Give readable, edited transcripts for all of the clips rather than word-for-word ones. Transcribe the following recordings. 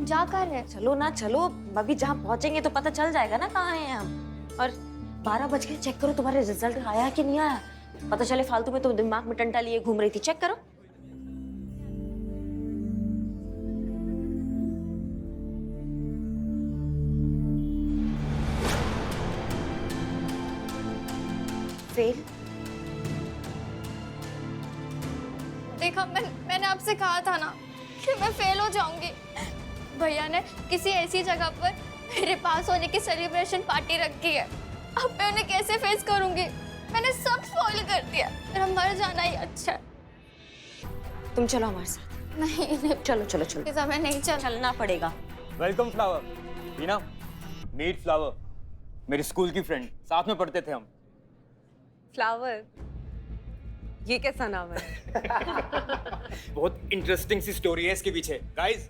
जा कर रहे? चलो ना चलो, अभी जहाँ पहुंचेंगे तो पता चल जाएगा ना कहाँ हैं हम। और 12 बज गए, चेक करो तुम्हारे रिजल्ट आया कि नहीं आया। पता चले फालतू में तुम दिमाग में टंटा लिए घूम रही थी, चेक करो। फेल। देखा, मैंने आपसे कहा था ना कि मैं फेल हो जाऊंगी। भैया ने किसी ऐसी जगह पर मेरे पास होने की सेलिब्रेशन पार्टी रखी है। अब मैं उन्हें कैसे फेस करूंगी? मैंने सब फॉलो कर दिया, मेरा मर जाना ही अच्छा है। तुम चलो हमारे साथ। नहीं चलो चलो चलो, मैं नहीं चलना पड़ेगा। Welcome flower. Reena, meet flower, मेरी स्कूल की फ्रेंड, साथ में पढ़ते थे हम। फ्लावर, ये कैसा नाम है? बहुत इंटरेस्टिंग सी स्टोरी है इसके पीछे। गाइस,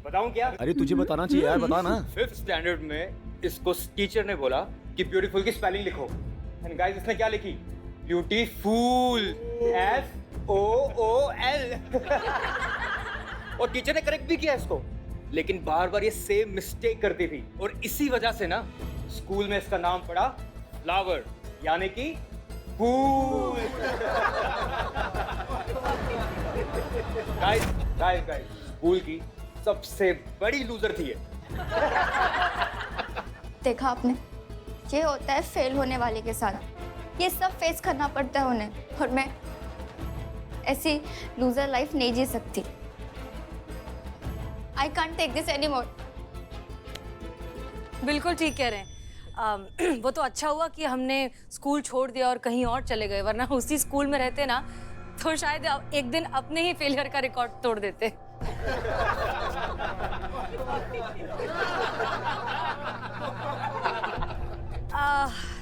बताऊं क्या? अरे तुझे बताना चाहिए यार, बता ना। 5th स्टैंडर्ड में इसको टीचर ने बोला कि ब्यूटीफुल की स्पेलिंग लिखो। एंड गाइस, इसने क्या लिखी? Beautiful, FOOL। और टीचर ने करेक्ट भी किया इसको, लेकिन बार बार ये सेम मिस्टेक करती थी और इसी वजह से ना स्कूल में इसका नाम पड़ा फ्लावर, यानी कि फूल। गाइस गाइस गाइस, स्कूल की सबसे बड़ी लूजर थी ये। देखा आपने, ये होता है फेल होने वाले के साथ। ये सब फेस करना पड़ता है उन्हें, और मैं ऐसी लूजर लाइफ नहीं जी सकती। I can't take this any more. बिल्कुल ठीक कह रहे हैं। वो तो अच्छा हुआ कि हमने स्कूल छोड़ दिया और कहीं और चले गए, वरना उसी स्कूल में रहते ना तो शायद एक दिन अपने ही फेलियर का रिकॉर्ड तोड़ देते।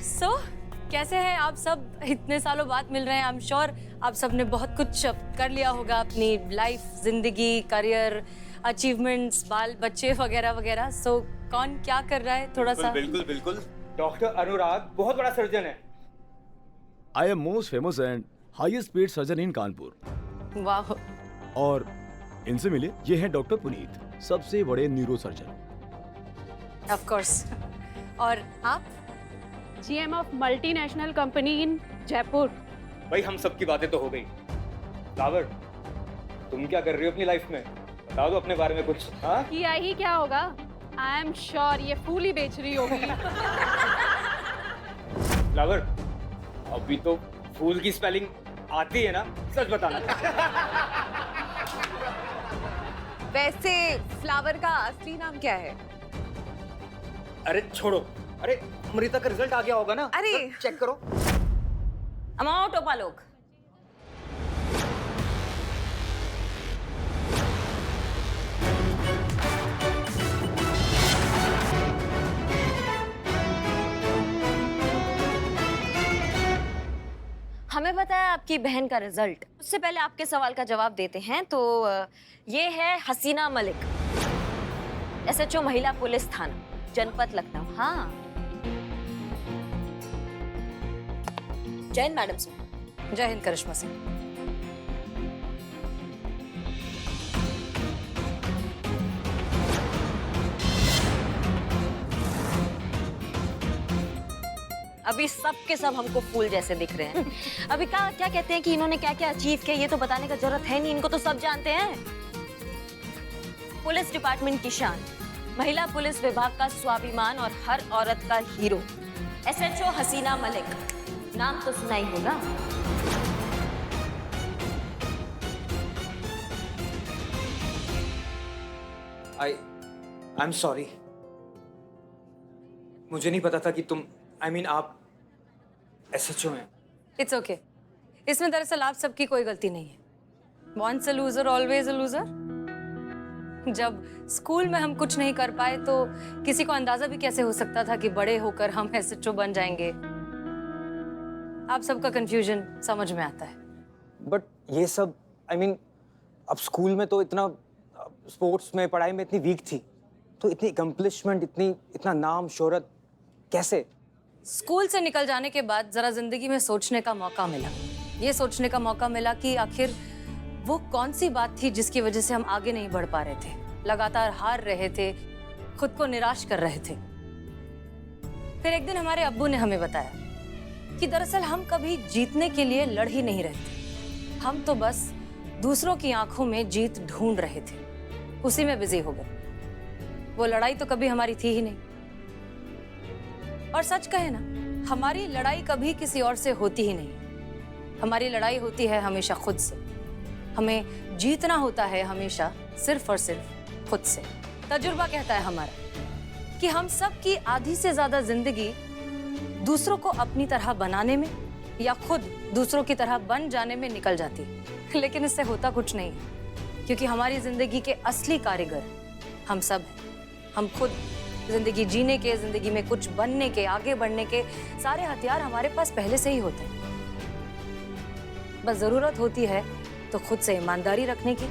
सो कैसे हैं आप सब? इतने सालों बाद मिल रहे हैं। आई एम श्योर आप सब ने बहुत कुछ कर लिया होगा अपनी लाइफ, जिंदगी, करियर, अचीवमेंट्स, बाल बच्चे वगैरह वगैरह। सो कौन क्या कर रहा है थोड़ा सा? बिल्कुल बिल्कुल। डॉक्टर अनुराग बहुत बड़ा सर्जन है। I am most famous and highest paid surgeon इन कानपुर। वाह। और इनसे मिले, ये हैं डॉक्टर पुनीत, सबसे बड़े न्यूरो सर्जन। Of course. और आप? GM ऑफ मल्टीनेशनल कंपनी इन जयपुर। भाई, हम सब की बातें तो हो गई। फ्लावर, तुम क्या कर रही हो अपनी लाइफ में? बता दो अपने बारे में कुछ। हाँ, किया ही क्या होगा? आई एम श्योर ये फूल ही बेच रही होगी। फ्लावर, अभी तो फूल की स्पेलिंग आती है ना? सच बताना। वैसे फ्लावर का असली नाम क्या है? अरे छोड़ो। अरे, अमृता का रिजल्ट आ गया होगा ना? अरे चेक करो। अमाओ टोपा लोग। हमें पता है आपकी बहन का रिजल्ट। उससे पहले आपके सवाल का जवाब देते हैं। तो ये है हसीना मलिक, SHO महिला पुलिस थाना, जनपद लखनऊ। हाँ, जय हिंद मैडम सर। जय हिंद करिश्मा सिंह। अभी सब के सब हमको फूल जैसे दिख रहे हैं। अभी क्या क्या कहते हैं कि इन्होंने क्या क्या अचीव किया, ये तो बताने का जरूरत है नहीं, इनको तो सब जानते हैं। पुलिस डिपार्टमेंट की शान, महिला पुलिस विभाग का स्वाभिमान और हर औरत का हीरो, SHO हसीना मलिक। नाम तो सुना ही होगा। I am sorry. मुझे नहीं पता था कि तुम, आप SHO हैं। It's okay. इसमें दरअसल आप सबकी कोई गलती नहीं है। Once a loser always a loser. जब स्कूल में हम कुछ नहीं कर पाए तो किसी को अंदाजा भी कैसे हो सकता था कि बड़े होकर हम SHO बन जाएंगे। आप सबका कंफ्यूजन समझ में आता है। बट ये सब, अब स्कूल में तो इतना, स्पोर्ट्स में, पढ़ाई में इतनी वीक थी, तो इतनी अकम्पलिशमेंट, इतना नाम शोहरत कैसे? स्कूल से निकल जाने के बाद जरा जिंदगी में सोचने का मौका मिला। ये सोचने का मौका मिला कि आखिर वो कौन सी बात थी जिसकी वजह से हम आगे नहीं बढ़ पा रहे थे। लगातार हार रहे थे, खुद को निराश कर रहे थे। फिर एक दिन हमारे अब्बू ने हमें बताया कि दरअसल हम कभी जीतने के लिए लड़ ही नहीं रहे थे, हम तो बस दूसरों की आंखों में जीत ढूंढ रहे थे, उसी में बिजी हो गए। वो लड़ाई तो कभी हमारी थी ही नहीं। और सच कहे ना, हमारी लड़ाई कभी किसी और से होती ही नहीं। हमारी लड़ाई होती है हमेशा खुद से। हमें जीतना होता है हमेशा सिर्फ और सिर्फ खुद से। तजुर्बा कहता है हमारा कि हम सब की आधी से ज्यादा जिंदगी दूसरों को अपनी तरह बनाने में या खुद दूसरों की तरह बन जाने में निकल जाती है। लेकिन इससे होता कुछ नहीं है, क्योंकि हमारी जिंदगी के असली कारीगर हम सब हैं। हम खुद जिंदगी जीने के, जिंदगी में कुछ बनने के, आगे बढ़ने के सारे हथियार हमारे पास पहले से ही होते हैं। बस जरूरत होती है तो खुद से ईमानदारी रखने की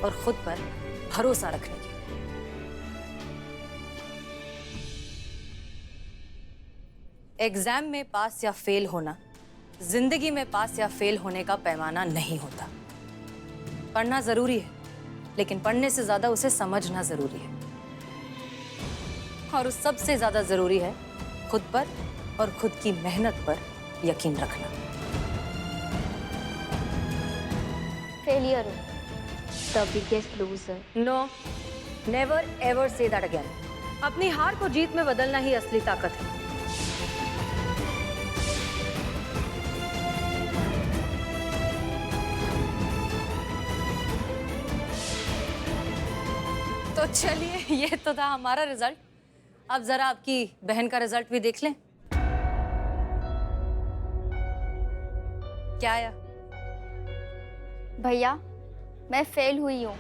और खुद पर भरोसा रखने की। एग्जाम में पास या फेल होना जिंदगी में पास या फेल होने का पैमाना नहीं होता। पढ़ना जरूरी है, लेकिन पढ़ने से ज्यादा उसे समझना जरूरी है। और उस सबसे ज्यादा जरूरी है खुद पर और खुद की मेहनत पर यकीन रखना। फेलियर हूँ, the biggest loser. No, never ever say that again. अपनी हार को जीत में बदलना ही असली ताकत है। तो चलिए, ये तो था हमारा रिजल्ट। अब जरा आपकी बहन का रिजल्ट भी देख लें। क्या आया? भैया, मैं फेल हुई हूँ।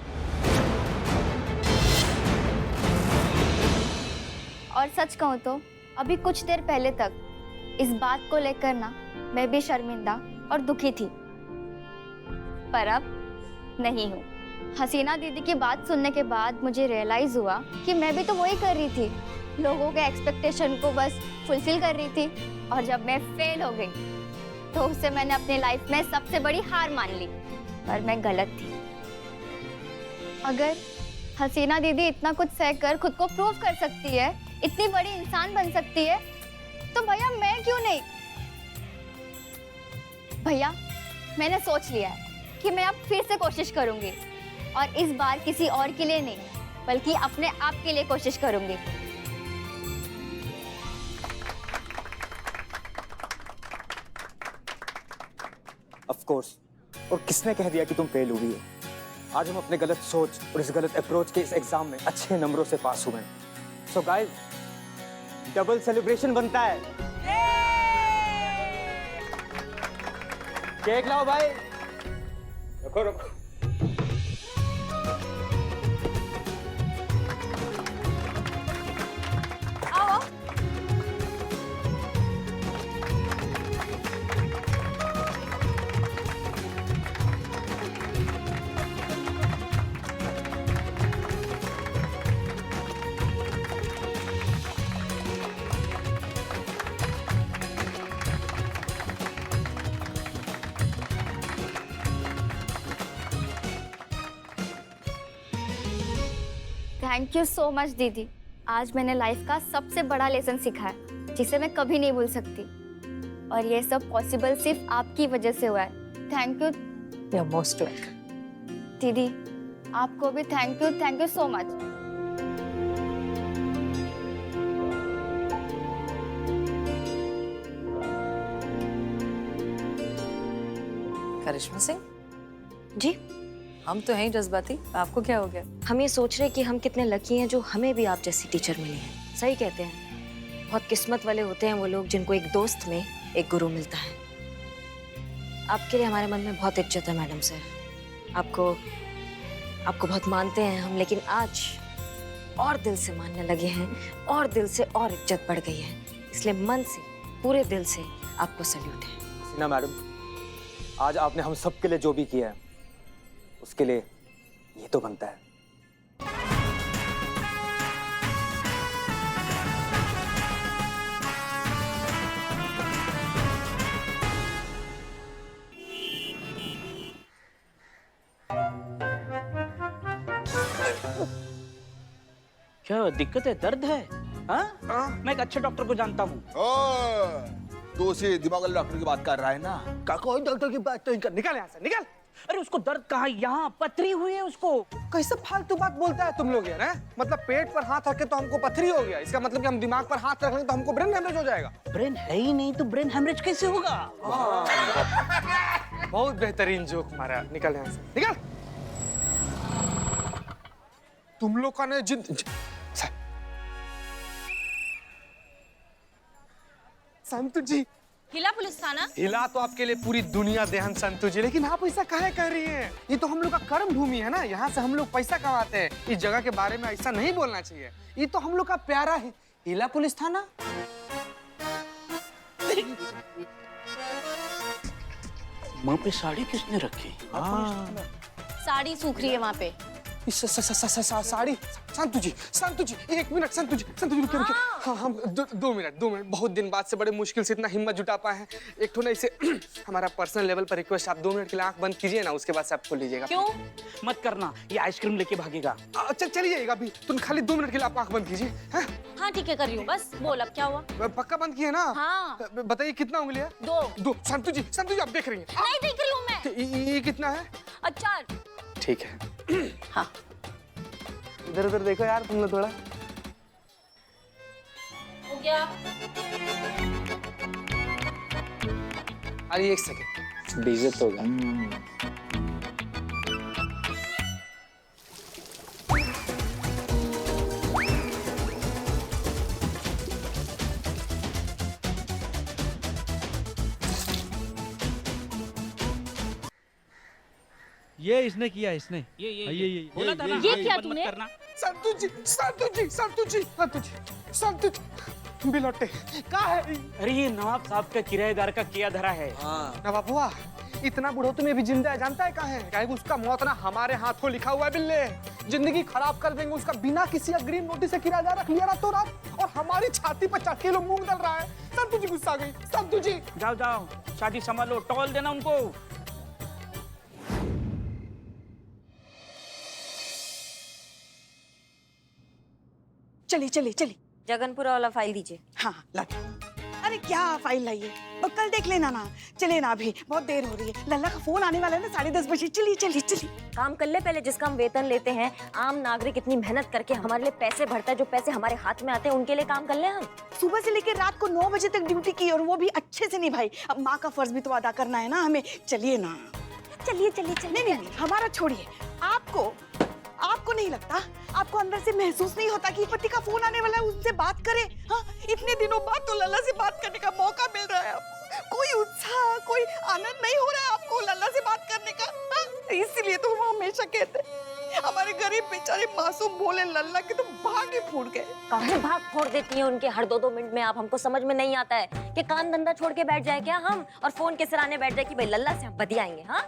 और सच कहूँ तो अभी कुछ देर पहले तक इस बात को लेकर ना मैं भी शर्मिंदा और दुखी थी, पर अब नहीं हूँ। हसीना दीदी की बात सुनने के बाद मुझे रियलाइज हुआ कि मैं भी तो वही कर रही थी, लोगों के एक्सपेक्टेशन को बस फुलफिल कर रही थी। और जब मैं फेल हो गई तो उससे मैंने अपनी लाइफ में सबसे बड़ी हार मान ली, पर मैं गलत थी। अगर हसीना दीदी इतना कुछ सहकर खुद को प्रूव कर सकती है, इतनी बड़ी इंसान बन सकती है, तो भैया मैं क्यों नहीं? भैया, मैंने सोच लिया है कि मैं अब फिर से कोशिश करूंगी, और इस बार किसी और के लिए नहीं बल्कि अपने आप के लिए कोशिश करूंगी। Of course. और किसने कह दिया कि तुम फेल हुई हो? आज हम अपने गलत सोच और इस गलत अप्रोच के इस एग्जाम में अच्छे नंबरों से पास हुए हैं। सो गाइस, डबल सेलिब्रेशन बनता है। केक लाओ भाई। रखो रखो। थैंक यू सो मच दीदी। आज मैंने लाइफ का सबसे बड़ा लेसन सीखा है, जिसे मैं कभी नहीं भूल सकती। और ये सब पॉसिबल सिर्फ आपकी वजह से हुआ है। Thank you. You're most welcome. दीदी, आपको भी थैंक यू सो मच। करिश्मा सिंह जी, हम तो हैं ही जज्बाती, आपको क्या हो गया? हम ये सोच रहे कि हम कितने लकी हैं जो हमें भी आप जैसी टीचर मिली है। सही कहते हैं, बहुत किस्मत वाले होते हैं वो लोग जिनको एक दोस्त में एक गुरु मिलता है। आपके लिए हमारे मन में बहुत इज्जत है मैडम सर। आपको बहुत मानते हैं हम, लेकिन आज और दिल से मानने लगे हैं और दिल से और इज्जत बढ़ गई है। इसलिए मन से, पूरे दिल से आपको सल्यूट है। हसीना मैडम, आज आपने हम सब के लिए जो भी किया है उसके लिए ये तो बनता है। क्या दिक्कत है, दर्द है? हाँ? मैं एक अच्छे डॉक्टर को जानता हूँ। तो उसे दिमाग वाले डॉक्टर की बात कर रहा है ना? कोई डॉक्टर की बात तो कर, निकल यहाँ से, निकल। अरे उसको दर्द कहाँ, यहाँ पथरी हुई है उसको। कैसे फालतू बात बोलता है तुम लोग यार, हैं? मतलब पेट पर हाथ रखे तो हमको पथरी हो गया, इसका मतलब कि हम दिमाग पर हाथ रख लें तो हमको ब्रेन हेमरेज हो जाएगा। ब्रेन है ही नहीं तो ब्रेन हेमरेज कैसे होगा? बहुत बेहतरीन जोक मारा, निकल यहाँ से, निकल। तुम लोग का ने संतु जी, हिला पुलिस थाना। हिला तो आपके लिए पूरी दुनिया देहन संतु जी, लेकिन आप ऐसा काहे कह रही हैं? ये तो हम लोग का कर्म भूमि है ना, यहाँ से हम लोग पैसा कमाते हैं। इस जगह के बारे में ऐसा नहीं बोलना चाहिए। ये तो हम लोग का प्यारा है हिला पुलिस थाना। माँ पे साड़ी किसने रखी? साड़ी सूख रही है वहाँ पे। साड़ी। संतु जी, एक मिनट, संतु जी रुकिए। हाँ हम 2 मिनट, बहुत दिन बाद से बड़े मुश्किल से इतना हिम्मत जुटा पाए हैं। एक तो ना इसे हमारा पर्सनल लेवल पर रिक्वेस्ट, आप 2 मिनट के लिए आंख बंद कीजिए ना, उसके बाद से आप खोल लीजिएगा। क्यों? मत करना, ये आइसक्रीम लेके भागेगा। अच्छा चलिए जाइएगा अभी, तुम खाली 2 मिनट के लिए आप आंख बंद कीजिए। हैं? हाँ ठीक है, कर रही हूँ बस। बोल अब क्या हुआ? पक्का बंद किए ना? हाँ। बताइए कितना उंगली है? 2। संतु जी आप देख रही हैं? नहीं देख रही हूँ मैं। ये कितना है? 4। ठीक है। हाँ। इधर देखो यार तुम लोग थोड़ा। हो गया। अरे 1 सेकंड, बेइज्जत होगा। ये इसने किया, इसने ये बोला था ना, ये क्या बंद तूने? मत करना। संतु जी बिलोटे कहाँ है? अरे ये नवाब साहब का किराएदार का किया धरा है। नवाब हुआ इतना बुढ़ोतु में भी जिंदा है, जानता है कहाँ है? क्या उसका मौत ना हमारे हाथों लिखा हुआ है बिल्ले। जिंदगी खराब कर देंगे उसका, बिना किसी अग्रिम नोटिस से किराएदार रख लिया रातों रात, और हमारी छाती पर 4 किलो मूंग डल रहा है। संतु जी गुस्सा गई। संतु जी जाओ शादी संभालो, टॉल देना उनको। चली जगनपुरा वाला फाइल दीजिए। हाँ ला। अरे क्या फाइल लाइए, वो कल देख लेना ना। चले ना, अभी बहुत देर हो रही है। लल्ला का फोन आने वाला है ना 10:30 बजे। चलिए। काम कर ले पहले, जिसका हम वेतन लेते हैं। आम नागरिक इतनी मेहनत करके हमारे लिए पैसे भरता है, जो पैसे हमारे हाथ में आते हैं उनके लिए काम कर ले हम। सुबह से लेकर रात को 9 बजे तक ड्यूटी की, और वो भी अच्छे से निभाई। अब माँ का फर्ज भी तो अदा करना है ना हमें। चलिए ना। चलिए। नहीं, हमारा छोड़िए। आपको नहीं लगता, आपको अंदर से महसूस नहीं होता कि पति का फोन आने वाला है, उनसे बात करें? हाँ, इतने दिनों बाद तो लल्ला से बात करने का मौका मिल रहा है आपको। कोई उत्साह, कोई आनंद नहीं हो रहा है आपको लल्ला से बात करने का? हाँ? इसीलिए तो हम हमेशा कहते हैं, हमारे गरीब बेचारे मासूम भोले लल्ला के तो भाग ही फूट गए। कहाँ भाग फोड़ देती है उनके हर 2-2 मिनट में आप? हमको समझ में नहीं आता है कि काम धंधा छोड़ के बैठ जाए क्या हम, और फोन के सिराने बैठ जाए कि भाई लल्ला से हम बतियाएंगे। हाँ,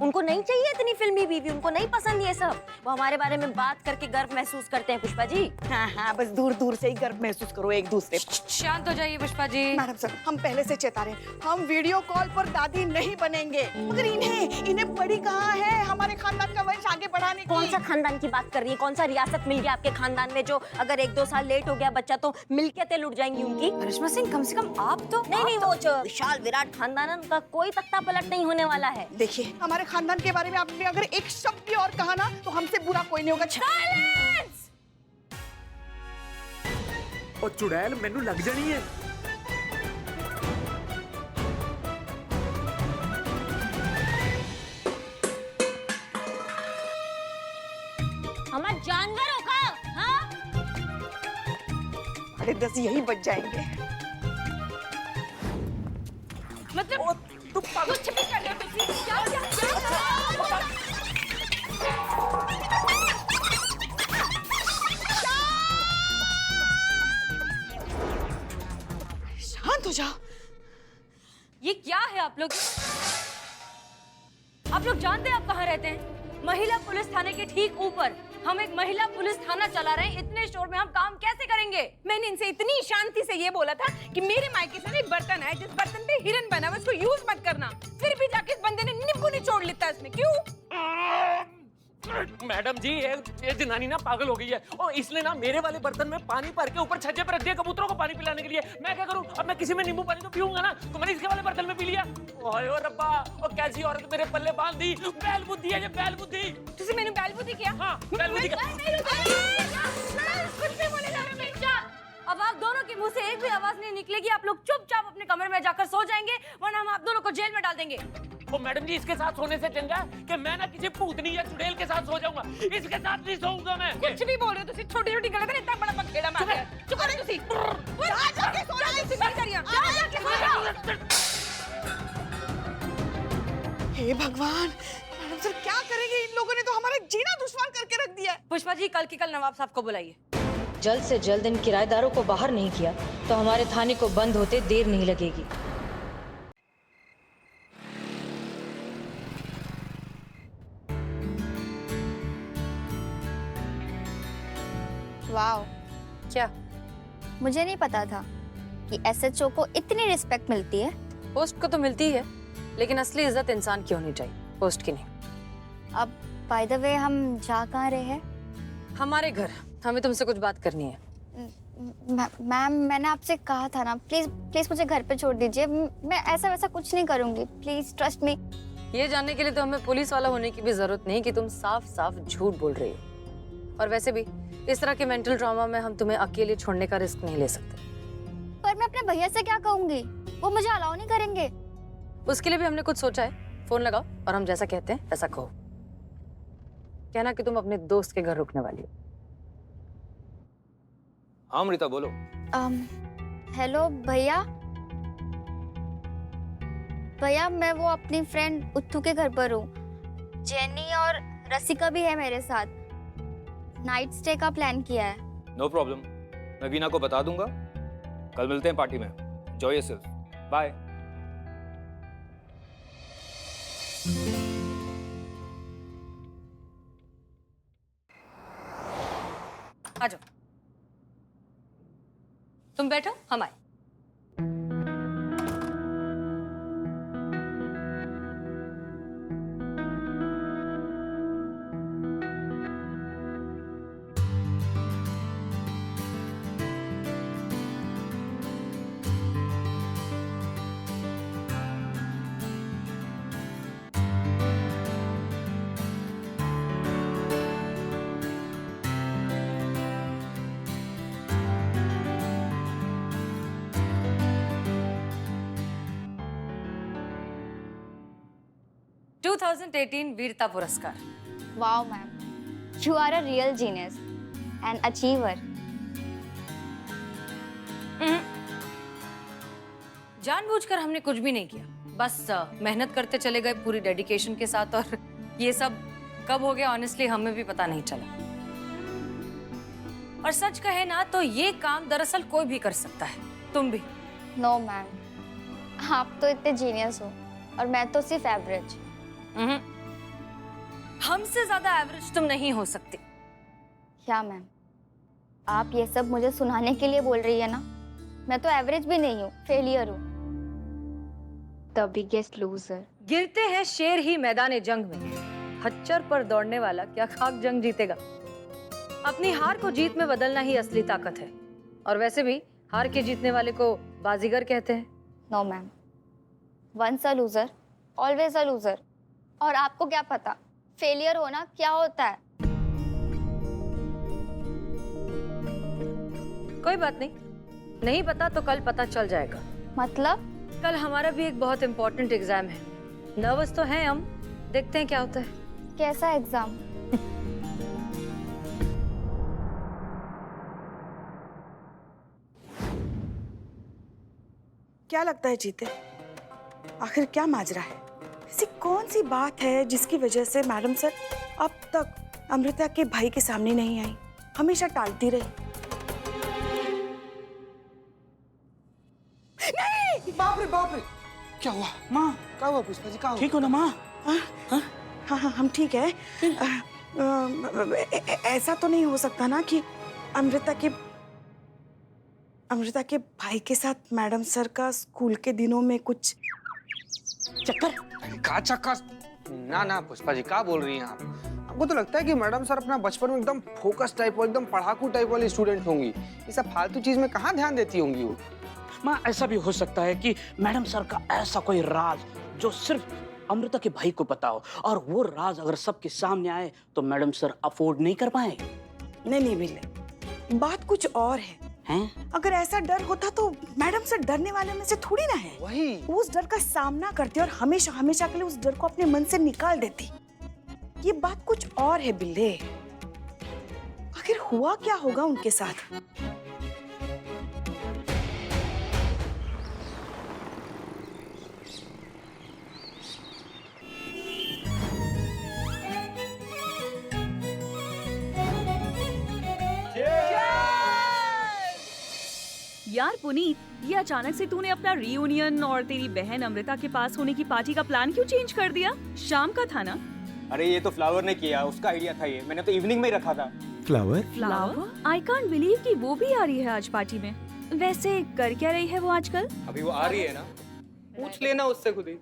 उनको नहीं चाहिए इतनी फिल्मी बीवी, उनको नहीं पसंद ये सब। वो हमारे बारे में बात करके गर्व महसूस करते हैं पुष्पा जी। हाँ, बस दूर से ही गर्व महसूस करो एक दूसरे पर। शांत हो जाइए पुष्पा जी। मैडम सर, हम पहले से चेता रहे, हम वीडियो कॉल पर दादी नहीं बनेंगे। मगर इन्हें बड़ी कहाँ है हमारे खानदान का वंश आगे बढ़ाने की? कौन सा खानदान की बात कर रही है? कौन सा रियासत मिल गया आपके खानदान में, जो अगर 1-2 साल लेट हो गया बच्चा तो मिल्कियतें लुट जाएंगी उनकी? करिश्मा सिंह, कम से कम आप तो नहीं, वो जो विशाल विराट खानदान है उनका कोई तख्ता पलट नहीं होने वाला है। देखिए, हमारे खानदान के बारे में आपने अगर एक शब्द भी और कहा ना, तो हमसे बुरा कोई नहीं होगा। साइलेंस! और चुड़ैल मैनू लग जानी है। हमारे जानवरों का। हाँ? 10:30 यही बच जाएंगे। मतलब कुछ भी कर रहे हो तुम? क्या? शांत हो जाओ। ये क्या है आप लोग जानते हैं आप कहाँ रहते हैं? महिला पुलिस थाने के ठीक ऊपर। हम एक महिला पुलिस थाना चला रहे हैं, इतने शोर में हम काम कैसे करेंगे? मैंने इनसे इतनी शांति से ये बोला था कि मेरे मायके से एक बर्तन है, जिस बर्तन पे हिरन बना हुआ, उसको यूज मत करना। फिर भी जाके इस बंदे ने नींबू निचोड़ लेता है इसमें। क्यों? मैडम जी ये जनानी ना पागल हो गई है और इसने ना मेरे वाले बर्तन में पानी भर के ऊपर छज्जे पर रख दिया कबूतरों को पानी पिलाने के लिए। मैं क्या करूं? अब मैं किसी में नींबू पानी तो पीऊंगा ना, तो मैंने इसके वाले बर्तन में पी लिया। ओए ओ रब्बा, और कैसी औरत मेरे पल्ले बांध दी। बैल बुद्धि है ये, बैल बुद्धि। तुसी मैंने बैल बुद्धि किया? हाँ, बैल बुद्धि का। कुछ भी बोले जा रहे बेटा। अब आप दोनों के मुंह से एक भी आवाज नहीं निकलेगी। आप लोग चुपचाप अपने कमरे में जाकर सो जाएंगे, वरना हम आप दोनों को जेल में डाल देंगे। ओ मैडम जी, इसके साथ सोने से चंगा है कि मैं ना किसी भूतनी या चुड़ैल के साथ सो जाऊंगा। इसके साथ नहीं सोऊंगा मैं। कुछ भी बोल रहे हो तुसी, छोटी-छोटी गलत है, इतना बड़ा पखेड़ा मार दिया। चुप करो तुसी। जा जाके सो जा तुसी, बाहर जा जाके सो जा। हे भगवान, मैडम सर क्या करेंगे? इन लोगों ने तो हमारा जीना दुश्वार करके रख दिया है। पुष्पा जी, कल की कल नवाब साहब को बुलाइए। जल्द से जल्द इन किराएदारों को बाहर नहीं किया तो हमारे थाने को बंद होते देर नहीं लगेगी। वाओ, क्या? मुझे नहीं पता था कि एसएचओ को इतनी रिस्पेक्ट मिलती है। पोस्ट को तो मिलती है, लेकिन असली इज्जत इंसान की होनी चाहिए, पोस्ट की नहीं। अब बाय द वे हम जा कहाँ रहे हैं? हमारे घर। हमें तुमसे कुछ बात करनी है। मैम, मैंने आपसे कहा था ना, प्लीज प्लीज मुझे घर पे छोड़ दीजिए। मैं ऐसा वैसा कुछ नहीं करूंगी, प्लीज ट्रस्ट मी। ये जानने के लिए तो हमें पुलिस वाला होने की भी जरूरत नहीं कि तुम साफ साफ झूठ बोल रही हो। और वैसे भी इस तरह के मेंटल ट्रॉमा में हम तुम्हें अकेले छोड़ने का रिस्क नहीं ले सकते। पर मैं अपने भैया से क्या कहूंगी? वो मुझे अलाउ नहीं करेंगे। उसके लिए भी हमने कुछ सोचा है। फोन लगाओ और हम जैसा कहते हैं वैसा कहो। कहना कि तुम अपने दोस्त के घर रुकने वाली हो। हाँ अमृता बोलो। हेलो भैया। भैया, मैं वो अपनी फ्रेंड उत्थू के घर पर हूँ। जेनी और रसिका भी है मेरे साथ। नाइट स्टे का प्लान किया है। नो प्रॉब्लम, मैं वीना को बता दूंगा। कल मिलते हैं पार्टी में। Enjoy yourself. बाय। आ जाओ, तुम बैठो, हम आए। वीरता पुरस्कार। Wow ma'am, you are a real genius and achiever. जानबूझकर हमने कुछ भी नहीं किया, बस मेहनत करते चले गए पूरी डेडिकेशन के साथ। और ये सब कब हो गया ऑनेस्टली हमें भी पता नहीं चला। और सच कहे ना तो ये काम दरअसल कोई भी कर सकता है, तुम भी। नो मैम, आप तो इतने जीनियस हो और मैं तो सिर्फ एवरेज। हमसे ज्यादा एवरेज तुम नहीं हो सकती। क्या मैम, आप ये सब मुझे सुनाने के लिए बोल रही है ना? मैं तो एवरेज भी नहीं हूँ, फेलियर हूँ। The biggest loser. गिरते हैं शेर ही मैदान जंग में, खच्चर पर दौड़ने वाला क्या खाक जंग जीतेगा। अपनी हार को जीत में बदलना ही असली ताकत है। और वैसे भी हार के जीतने वाले को बाजीगर कहते हैं। No ma'am, once a loser always a loser. और आपको क्या पता फेलियर होना क्या होता है? कोई बात नहीं, नहीं पता तो कल पता चल जाएगा। मतलब? कल हमारा भी एक बहुत इंपॉर्टेंट एग्जाम है। नर्वस तो हैं हम, देखते हैं क्या होता है। कैसा एग्जाम? क्या लगता है जीते, आखिर क्या माजरा है? ऐसी कौन सी बात है जिसकी वजह से मैडम सर अब तक अमृता के भाई के सामने नहीं आई, हमेशा टालती रही? नहीं! बाप रे, क्या हुआ माँ? क्या हुआ पुष्पा जी? क्या हुआ? ठीक हो ना माँ? हाँ, हम ठीक है। ऐसा तो नहीं हो सकता ना कि अमृता के भाई के साथ मैडम सर का स्कूल के दिनों में कुछ चक्कर? का चक्कर? ना पुष्पा जी, क्या बोल रही हैं आप? हमको तो लगता है कि मैडम सर अपना बचपन में एकदम फोकस टाइप और एकदम पढ़ाकू टाइप वाली स्टूडेंट होंगी। ये सब फालतू चीज में कहाँ ध्यान देती होंगी वो। माँ ऐसा भी हो सकता है कि मैडम सर का ऐसा कोई राज जो सिर्फ अमृता के भाई को पता हो, और वो राज अगर सबके सामने आए तो मैडम सर अफोर्ड नहीं कर पाए। नहीं नहीं बिल्ले, बात कुछ और है। हैं? अगर ऐसा डर होता तो मैडम से डरने वाले में से थोड़ी ना है। वही वो उस डर का सामना करती और हमेशा हमेशा के लिए उस डर को अपने मन से निकाल देती। ये बात कुछ और है बिल्ले। आखिर हुआ क्या होगा उनके साथ? यार पुनीत, ये अचानक से तूने अपना रियूनियन और तेरी बहन अमृता के पास होने की पार्टी का प्लान क्यों चेंज कर दिया? शाम का था ना? अरे ये तो फ्लावर ने किया, उसका आइडिया था ये, मैंने तो इवनिंग में ही रखा था। Flower? Flower? I can't believe कि वो भी आ रही है आज पार्टी में। वैसे कर क्या रही है वो आजकल? अभी वो आ रही है ना, पूछ लेना उससे खुद ही।